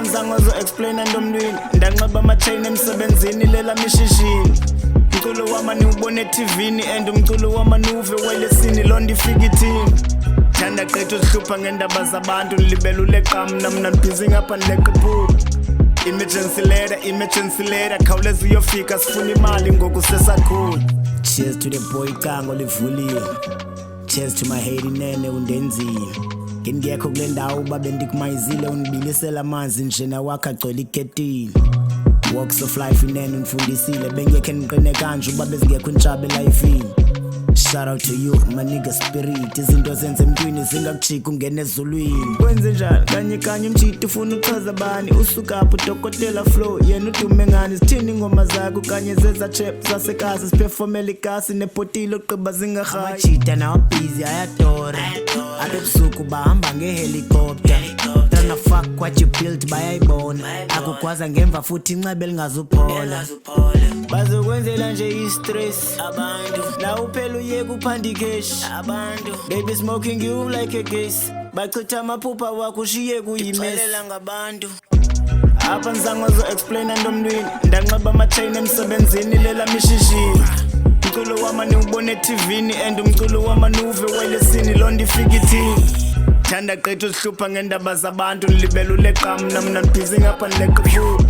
Ngizango zo explain ndomlwini ndanqaba amachain emsebenzini lela mishishini umculo wamani ubone TVini and umculo wamanuve welesini londa ifika ithini thanda qetho sihlupha ngendaba zabantu nilibela uleqam namna busy ngapha nileqephula emergency letter khawuleza uyofika sifuna imali ngoku sesakhula. Cheers to the boy Cango livuliwe, cheers to my hate nene undenzile ngingekho kule ndawo babe ndikumayizile unibilisela amanzi njena wakhe agcwele iketini. Walks of life inene undifundisile bengekhe niqine kanje ubabe zingekho intshabe elifini. Shout out to you my nigga spirit, izinto zenze emntwini zingakujika ungene ezulwini. Kwenze njani kanye mjiti ufuna uchaza bani usukapho dokotela flow yena udume ngani sithini ingoma zakho kanye zeza chap zasekasi siperformela ikasi nepotilo qiba zingahayi. Amajita nawo busy ayadora abebusuku bahamba ngehelicopter tryna fuck what you built bayayibona akukwaza ngemva futhi inxebe lingazuphola bazokwenzela nje i-stress abantu na uphela uyeka uphanda i-cash abantu baby smoking you like a gas bachitha amaphupha wakho ushiye kuyimela ngabantu apha ngizango zo explain ndomlwini ndanqaba amachain emsebenzini lela mishishini umculo wamani ubone TVini and umculo wamanuve welesini londa ifika ithini thanda qetho sihlupha ngendaba zabantu nilibela uleqam namna busy ngapha nileqephula.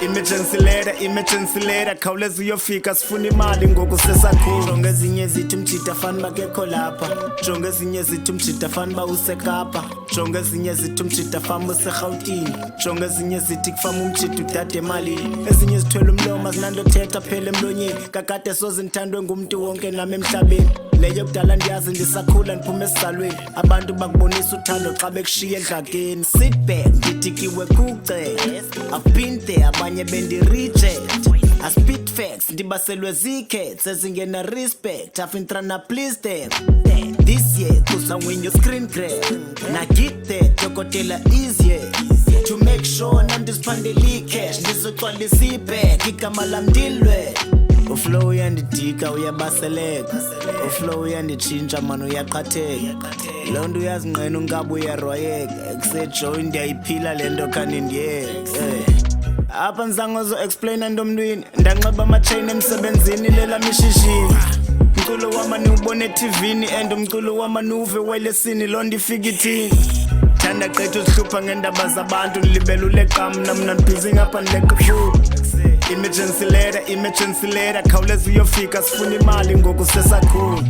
Emergency letter khawuleza uyofika sifuna imali ngoku sesakhula. Jonga ezinye zithi umjita fani bakekho lapha, jonga ezinye zithi umjita fani ba usekapa, jonga ezinye zithi umjita fani useGauteng, jonga ezinye zithi kufama umjita udade emalini, ezinye zithwele umlomo azinanto thetha phela emlonyeni kakade soze nithandwe ngumuntu wonke nami emhlabeni. Leyo kudala ndiyazi ndisakhula niphume esizalweni abantu bakubonisa uthando xa bekushiya edlakeni. Sit back ndidikiwe kuce I've been there abanye bendi-reject I spit facts ndibaselwe zikets ezingena respect afintrana please them this year kusa win your screen crack na get there dokotela easier to make sure nandisiphandeli cash ndizogcwalisa ibag igama lam ndilwe. Uflow uyandidika uyabaseleka uflow uyanditshintsha mani uyaqhatheka loo nto uyazinqena ungabe uyarwayeka kusejoyi ndiyayiphila le nto khani ndiyeka. Apha ngizango zo explain ndomlwini ndanqaba amachain emsebenzini lela mishishini umculo wamani ubone TVini and umculo wamanuve welesini londa ifika ithini thanda qetho sihlupha ngendaba zabantu nilibela uleqam namna busy ngapha nileqephula. Emergency letter khawuleza uyofika sifuna imali ngoku sesakhula.